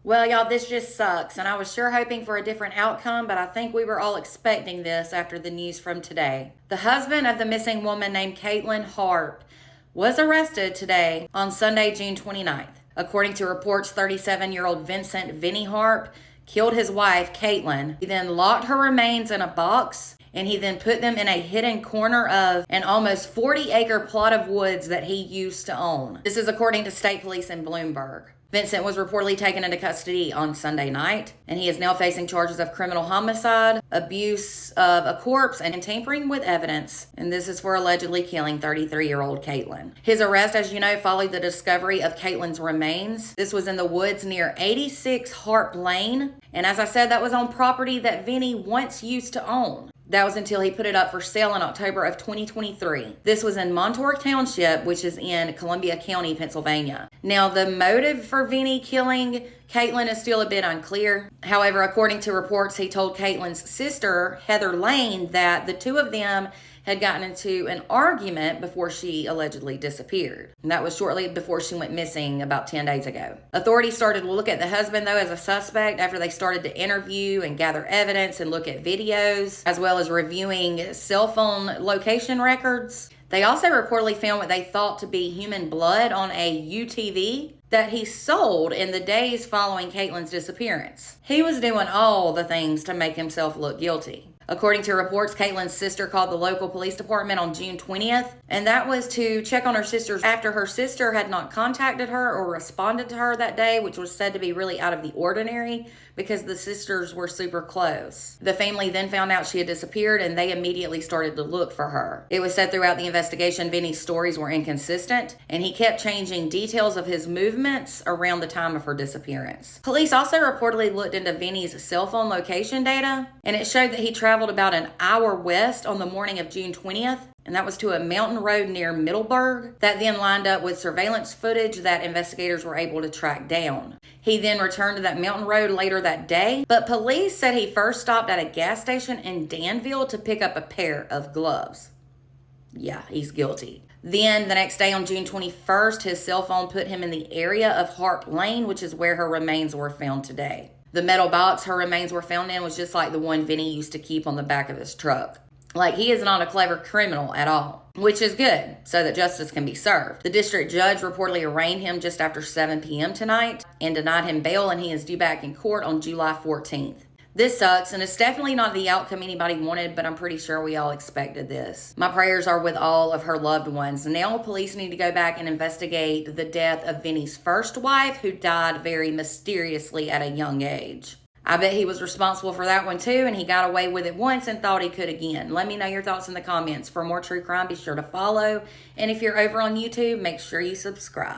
Well, y'all, this just sucks, and I was sure hoping for a different outcome, but I think we were all expecting this after the news from today. The husband of the missing woman named Katlyn Harp was arrested today on Sunday, June 29th. According to reports, 37-year-old Vincent "Vinny" Harp killed his wife, Katlyn. He then locked her remains in a box, and he then put them in a hidden corner of an almost 40-acre plot of woods that he used to own. This is according to state police in Bloomberg. Vincent was reportedly taken into custody on Sunday night, and he is now facing charges of criminal homicide, abuse of a corpse, and tampering with evidence. And this is for allegedly killing 33-year-old Katlyn. His arrest, as you know, followed the discovery of Katlyn's remains. This was in the woods near 86 Harp Lane. And as I said, that was on property that Vinny once used to own. That was until he put it up for sale in October of 2023. This was in Montauk Township, which is in Columbia County, Pennsylvania. Now, the motive for Vinny killing Katlyn is still a bit unclear. However, according to reports, he told Katlyn's sister, Heather Lane, that the two of them had gotten into an argument before she allegedly disappeared. And that was shortly before she went missing about 10 days ago. Authorities started to look at the husband, though, as a suspect after they started to interview and gather evidence and look at videos, as well as reviewing cell phone location records. They also reportedly found what they thought to be human blood on a UTV that he sold in the days following Katlyn's disappearance. He was doing all the things to make himself look guilty. According to reports, Katlyn's sister called the local police department on June 20th, and that was to check on her sister after her sister had not contacted her or responded to her that day, which was said to be really out of the ordinary because the sisters were super close. The family then found out she had disappeared, and they immediately started to look for her. It was said throughout the investigation Vinny's stories were inconsistent, and he kept changing details of his movements around the time of her disappearance. Police also reportedly looked into Vinny's cell phone location data, and it showed that he traveled about an hour west on the morning of June 20th, and that was to a mountain road near Middleburg. That then lined up with surveillance footage that investigators were able to track down. He then returned to that mountain road later that day, but police said he first stopped at a gas station in Danville to pick up a pair of gloves. Yeah, he's guilty. Then the next day on June 21st, his cell phone put him in the area of Harp Lane, which is where her remains were found today. The metal box her remains were found in was just like the one Vinny used to keep on the back of his truck. Like, he is not a clever criminal at all, which is good, so that justice can be served. The district judge reportedly arraigned him just after 7 p.m. tonight and denied him bail, and he is due back in court on July 14th. This sucks, and it's definitely not the outcome anybody wanted, but I'm pretty sure we all expected this. My prayers are with all of her loved ones. Now police need to go back and investigate the death of Vinny's first wife, who died very mysteriously at a young age. I bet he was responsible for that one too, and he got away with it once and thought he could again. Let me know your thoughts in the comments. For more true crime, be sure to follow. And if you're over on YouTube, make sure you subscribe.